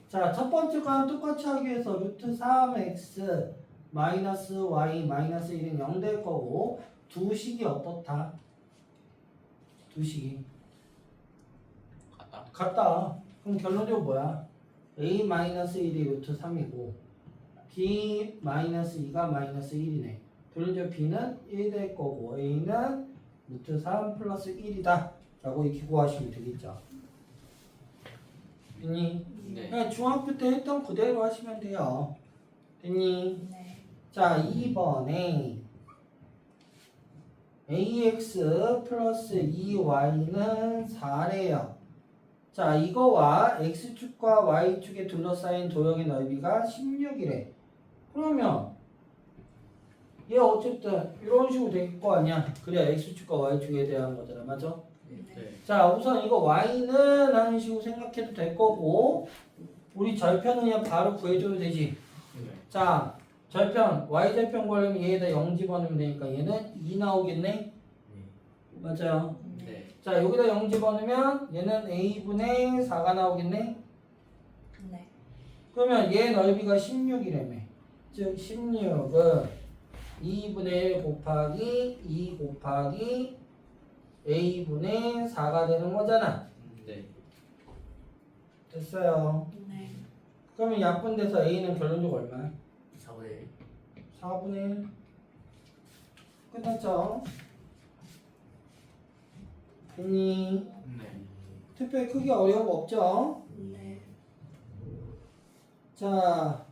자, 첫 번째 거랑 똑같이 하기 위해서 루트 3x 마이너스 y 마이너스 1은 0 될 거고 두 식이 어떻다? 두 식이 같다. 같다. 그럼 결론적으로 뭐야? a 마이너스 1이 루트 3이고 b 마이너스 2가 마이너스 1이네. 결론적으로 b는 1 될 거고 a는 루트 3 플러스 1이다 라고 이렇게 구하시면 되겠죠. 됐니? 네. 그냥 중학교 때 했던 그대로 하시면 돼요. 됐니? 네. 자, 2번에 ax 플러스 2y는 4래요. 자, 이거와 x축과 y축에 둘러싸인 도형의 넓이가 16이래. 그러면 얘 어쨌든 이런 식으로 될 거 아니야. 그래야 x축과 y축에 대한 거잖아. 맞아? 네. 자, 우선 이거 y는 하는 식으로 생각해도 될 거고 우리 절편은 그냥 바로 구해줘도 되지. 네. 자, 절편 y절편 구하려면 얘에다 0 집어넣으면 되니까 얘는 2 나오겠네. 맞아요. 네. 자, 여기다 0 집어넣으면 얘는 a분의 4가 나오겠네. 네. 그러면 얘 넓이가 16이라며. 즉 16은 2분의 1 곱하기 2 곱하기 a분의 4가 되는 거잖아. 네. 됐어요. 네. 그러면 약분돼서 a는 결론적으로 얼마야? 4분의 4분의 1. 끝났죠? 됐니? 네. 특별히 크기 어려운 거 없죠? 네. 자,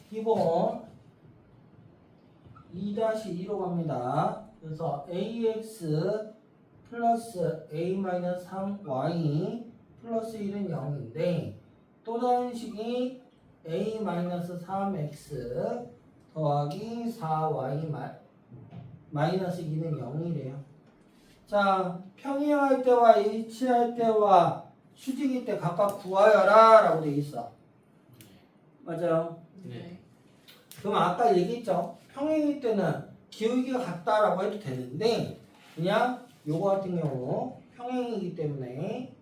기본 2-2로 갑니다. 그래서 ax 플러스 a-3y 플러스 1은 0인데 또 다른 식이 a-3x 더하기 4y 마이너스 2는 0이래요. 자, 평행할 때와 일치할 때와 수직일 때 각각 구하여라 라고 되어 있어. 맞아요? 네. 그럼 아까 얘기했죠. 평행일 때는 기울기가 같다라고 해도 되는데 그냥 요거 같은 경우 평행이기 때문에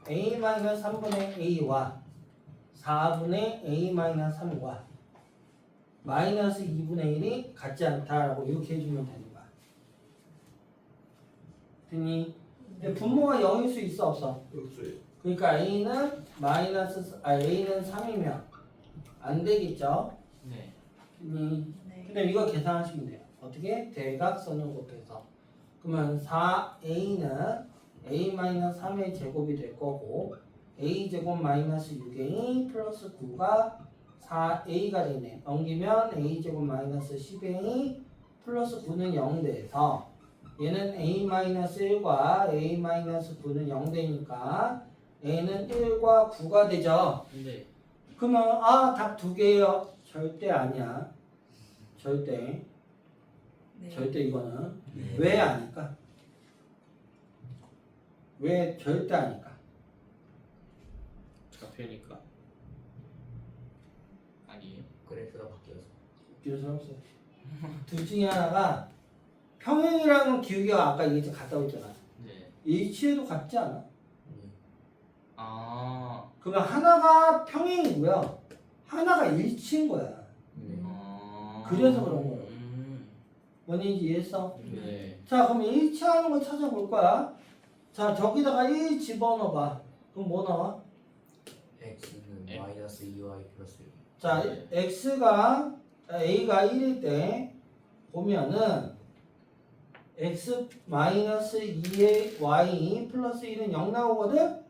a-3분의 a와 4분의 a-3과 마이너스 2분의 1이 같지 않다라고 이렇게 해주면 되는 거야. 됐니? 근데 분모가 0일 수 있어 없어? 그러니까 a는 a는 3이면 안 되겠죠? 네. 됐니? 네. 근데 이거 계산하시면 돼요. 어떻게? 대각선을 곱해서. 그러면 4a는 a-3의 제곱이 될 거고 a제곱 마이너스 6a 플러스 9가 4a가 되네. 넘기면 a제곱 마이너스 10a 플러스 9는 0 돼서 얘는 a-1과 a-9는 0 되니까 a는 1과 9가 되죠. 네. 그러면 답 두 개예요. 절대 아니야. 절대. 네. 절대 이거는 네. 왜 아닐까? 왜 절대 아닐까? 좌표니까. 아니에요. 그래프가 바뀌어서. 그래서 없어요. 둘 중에 하나가 평행이랑은 기울기가 아까 얘기 같다고 했잖아. 네. 일치해도 같지 않아? 아. 그러면 하나가 평행이고요. 하나가 일치인 거야. 네. 그래서 그런 거야. 음. 뭔지 이해했어? 네. 자, 그럼 일치하는 거 찾아볼 거야. 자, 저기다가 1 집어넣어봐. 그럼 뭐 나와? x는 네. 마이너스 2y 플러스 1. 자, a가 1일 때 보면은 x 마이너스 2의 y 플러스 1은 0 나오거든?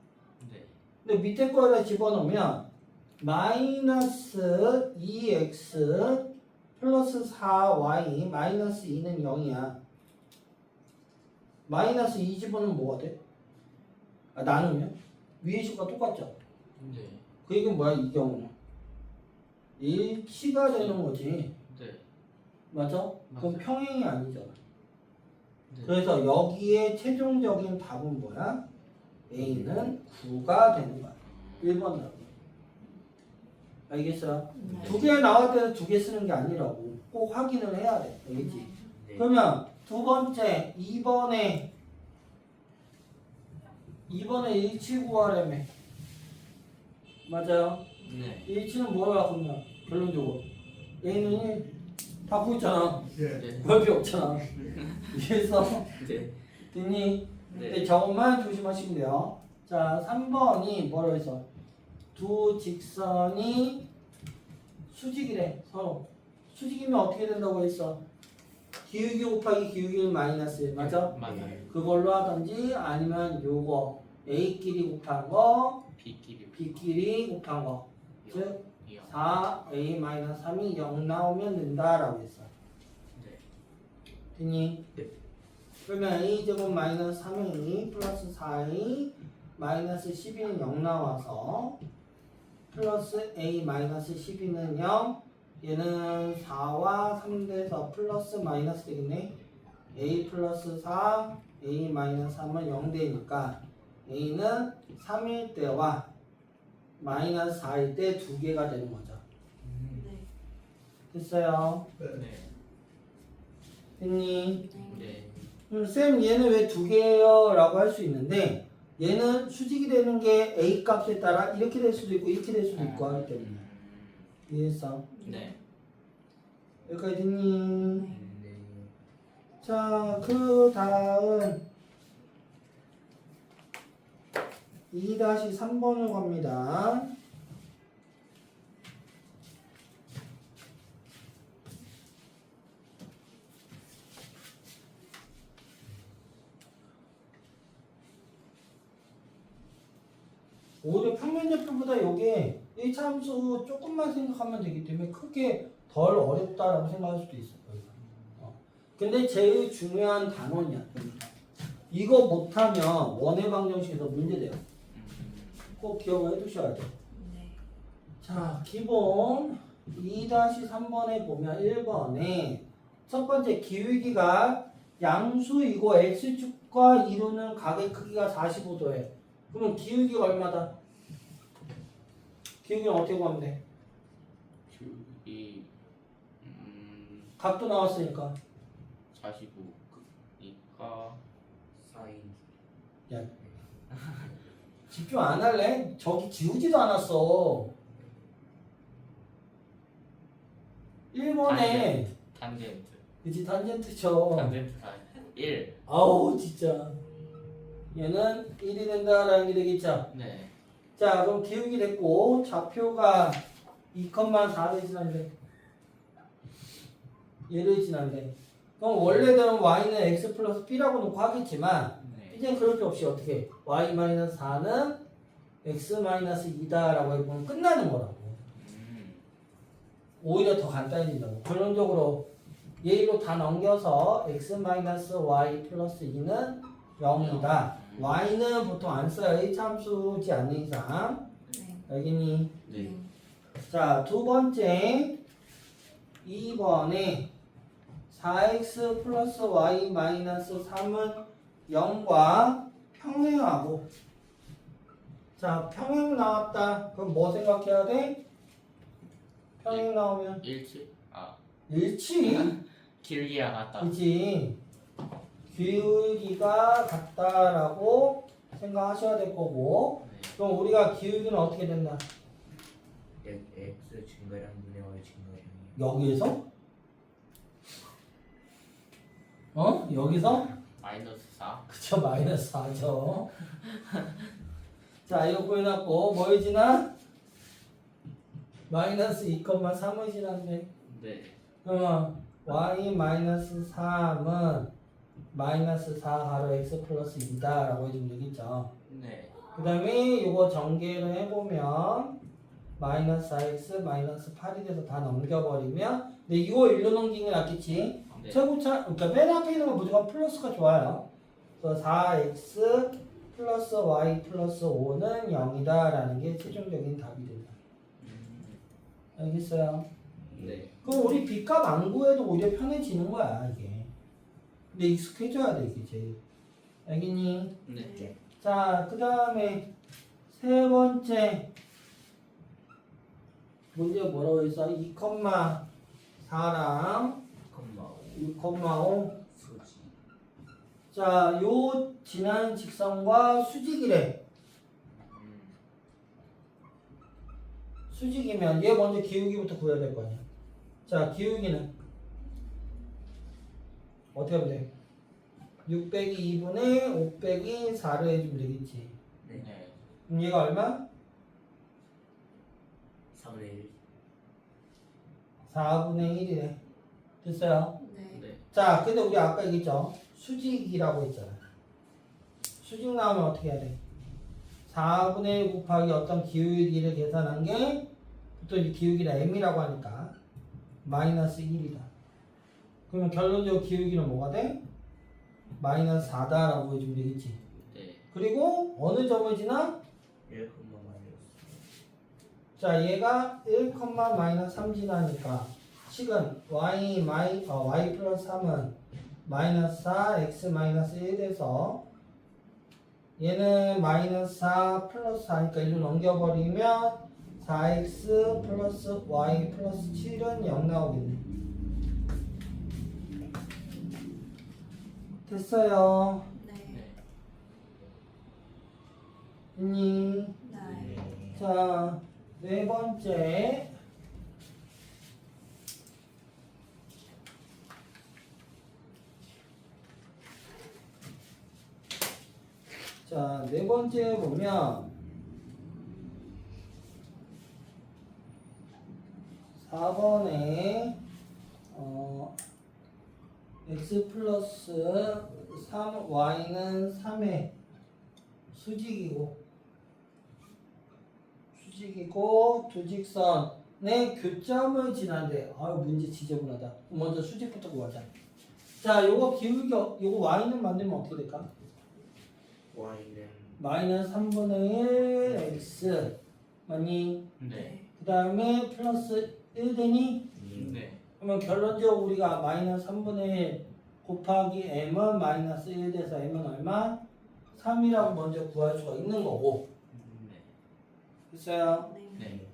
네. 근데 밑에 거에다 집어넣으면 마이너스 2x 플러스 4y 마이너스 2는 0이야. 마이너스 2 집어넣으면 뭐가 돼? 아, 나누면? 위의 식과 똑같죠? 네. 그 얘기는 뭐야 이 경우는? 일치가 되는 거지. 네. 맞아? 그럼 맞아요. 평행이 아니잖아. 네. 그래서 여기에 최종적인 답은 뭐야? A는 9가 되는 거야. 1번 답. 알겠어요? 네. 두 개 나올 때는 두 개 쓰는 게 아니라고. 꼭 확인을 해야 돼. 알겠지? 네. 그러면 두 번째 2번에 일치 구하려면 맞아요? 네. 일치는 뭐야 그러면 결론적으로 A는 1. 다 보였잖아. 네. 구할 필요 없잖아. 이해했어? 네. 됐니? 네. 네, 저것만 조심하시면 돼요. 자, 3번이 뭐라 해서 두 직선이 수직이래 서로. 수직이면 어떻게 된다고 했어? 기울기 곱하기 기울기 마이너스 1 맞아? 맞아요. 그걸로 하든지 아니면 요거 A끼리 곱한 거 B끼리 B끼리 곱한 거 즉 2요. 4A-3이 0 나오면 된다라고 했어. 네. 됐니? 네. 그러면 A제곱 마이너스 3A 플러스 4A 마이너스 12는 0 나와서 플러스 A 마이너스 12는 0 얘는 4와 3 돼서 플러스 마이너스 되겠네. A 플러스 4 A 마이너스 3은 0 되니까 A는 3일 때와 마이너스 4일 때 두 개가 되는 거죠. 네. 됐어요? 네. 됐니? 네. 쌤 얘는 왜 두 개예요? 라고 할 수 있는데 얘는 수직이 되는 게 A 값에 따라 이렇게 될 수도 있고 이렇게 될 수도 있고 하기 때문에 이해했어? 네. 여기까지 됐니? 네. 네. 자, 그 다음 2-3번으로 갑니다. 오히려 평면접표보다 요게 1차 함수 조금만 생각하면 되기 때문에 크게 덜 어렵다라고 생각할 수도 있어요. 근데 제일 중요한 단원이야. 이거 못하면 원의 방정식에서 문제돼요. 꼭 기억을 해두셔야 돼요. 네. 자, 기본 2-3번에 보면 1번에 첫 번째 기울기가 양수이고 x축과 이루는 각의 크기가 45도예요. 그러면 기울기가 얼마다? 기울기는 어떻게 구하면 돼? 이 각도 나왔으니까 45니까 사인. 야 집중 안 할래? 저기 지우지도 않았어. 1번에 탄젠트. 그치 탄젠트 쳐. 탄젠트가 1. 아우 진짜 얘는 1이 된다라는 게 되겠죠. 네. 자 그럼 기울기 됐고 좌표가 2,4를 지난데 얘를 지난데 그럼 원래대로 y는 x 플러스 b라고 놓고 하겠지만 네. 이제 그럴 게 없이 어떻게 y-4는 x-2다라고 해보면 끝나는 거라고. 오히려 더 간단해진다고. 결론적으로 얘로 다 넘겨서 x-y 플러스 2는 0이다. y는 보통 안 써요. 1차 함수지 않는 이상. 네. 알겠니? 네. 자, 두 번째 2번에 4x 플러스 y 마이너스 3은 0과 평행하고 자, 평행 나왔다. 그럼 뭐 생각해야 돼? 평행 나오면 일치? 아, 일치? 길기가 같다. 그치? 기울기가 같다라고 생각하셔야 될 거고 네. 그럼 우리가 기울기는 어떻게 된다? x 증가량분의 y 증가량이 여기에서? 여기서? 마이너스 4. 그쵸, 마이너스 4죠. 자, 이거 구해놨고, 뭐에 지나? 마이너스 2,3을 지났네. 네. 그러면 y 마이너스 3은 마이너스 4 가로 x 플러스 2다 라고 해주면 되겠죠. 네. 그 다음에 이거 전개를 해보면 마이너스 4x 마이너스 8이 돼서 다 넘겨버리면 근데 이거 일로 넘기는 게 낫겠지. 네. 최고차 그러니까 맨 앞에 있는 건 무조건 플러스가 좋아요. 그래서 4x 플러스 y 플러스 5는 0이다 라는 게 최종적인 답이 된다. 알겠어요? 네. 그럼 우리 B값 안 구해도 오히려 편해지는 거야 이게. 근데 익숙해져야 돼 이게 제일. 알겠니? 네. 자, 그 다음에 세 번째 문제 뭐라고 했어? 2,4랑 6,5. 수지 자, 요 지난 직선과 수직이래. 수직이면 얘 먼저 기울기부터 구해야 될 거 아니야. 자, 기울기는 어떻게 하면 돼? 6 빼기 2분의 5 빼기 4를 해주면 되겠지. 네. 그럼 얘가 얼마? 3분의 1 4분의 1이래. 됐어요? 네. 네. 자, 근데 우리 아까 얘기했죠? 수직이라고 했잖아. 수직 나오면 어떻게 해야 돼? 4분의 1 곱하기 어떤 기울기를 계산한 게 보통 이 기울기를 m이라고 하니까 마이너스 1이다. 그러면 결론적으로 기울기는 뭐가 돼? 마이너스 4다라고 해주면 되겠지. 네. 그리고 어느 점을 지나? 1, 마이너스 자, 얘가 1, 마이너스 3 지나니까 식은 y 플러스 3은 마이너스 4, x 마이너스 1 돼서 얘는 마이너스 4 플러스 4니까 1로 넘겨버리면 4x 플러스 y 플러스 7은 0 나오겠네. 됐어요. 네. 네. 됐니? 네. 자, 네 번째. 자, 네 번째 보면 4번에 x 플러스 3 y는 3의 수직이고 두 직선의 교점을 지난대. 아유 문제 지저분하다. 먼저 수직부터 구하자. 자, 요거 기울기 요거 y는 만들면 어떻게 될까? y는 마이너스 3분의 1 x 맞니? 네. 그 다음에 플러스 1 되니? 네. 그러면 결론적으로 우리가 마이너스 3분의 1 곱하기 m은 마이너스 1 돼서 m은 얼마? 3이라고 먼저 구할 수가 있는 거고. 네. 됐어요? 네. 네.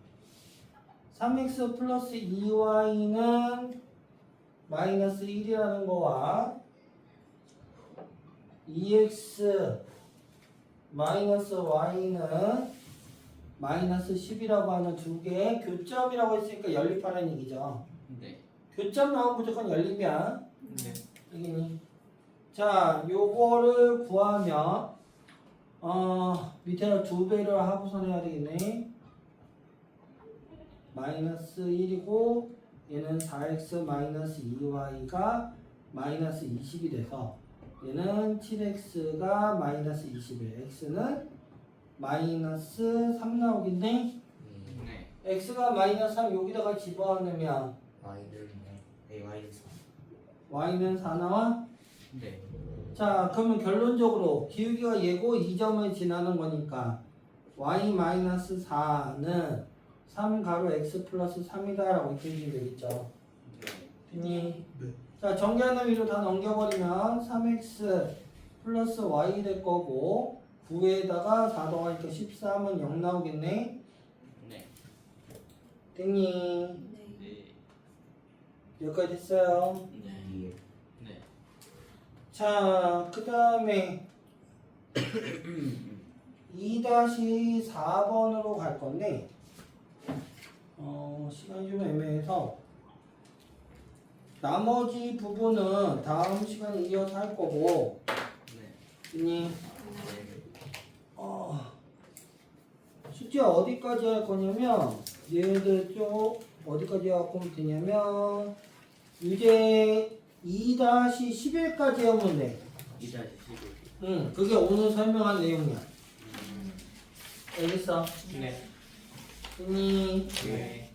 3x 플러스 2y는 마이너스 1이라는 거와 2x 마이너스 y는 마이너스 10이라고 하는 두 개의 교점이라고 했으니까 연립하라는 얘기죠. 네. 교점 나오면 무조건 연립이야. 네. 알겠니? 자, 요거를 구하면 밑에는 2배를 하부선해야 되겠네. 마이너스 1이고 얘는 4x 마이너스 2y가 마이너스 20이 돼서 얘는 7x가 마이너스 21 x는 마이너스 3 나오겠네. 네. x가 마이너스 3 여기다가 집어넣으면 y는 4 y는 4 나와? 네. 자, 그러면 결론적으로 기울기가 얘고 2점을 지나는 거니까 y 마이너스 4는 3 가로 x 플러스 3이다 라고 이렇게 해주면 되겠죠. 됐니? 네. 자, 정리하는 위로 다 넘겨버리면 3x 플러스 y 될 거고 9에다가 4 더하니까 13은 0 나오겠네. 네. 됐니? 네. 네. 여기까지 됐어요. 네. 네. 자, 그 다음에 2-4번으로 갈 건데 시간이 좀 애매해서 나머지 부분은 다음 시간에 이어서 할 거고 네. 니 네. 숙제 어디까지 할 거냐면 얘들 쪽 어디까지 갖고 오면 되냐면 이제 2-11까지 하면 돼. 2-11. 그게 오늘 설명한 내용이야. 알겠어? 네. 니 네.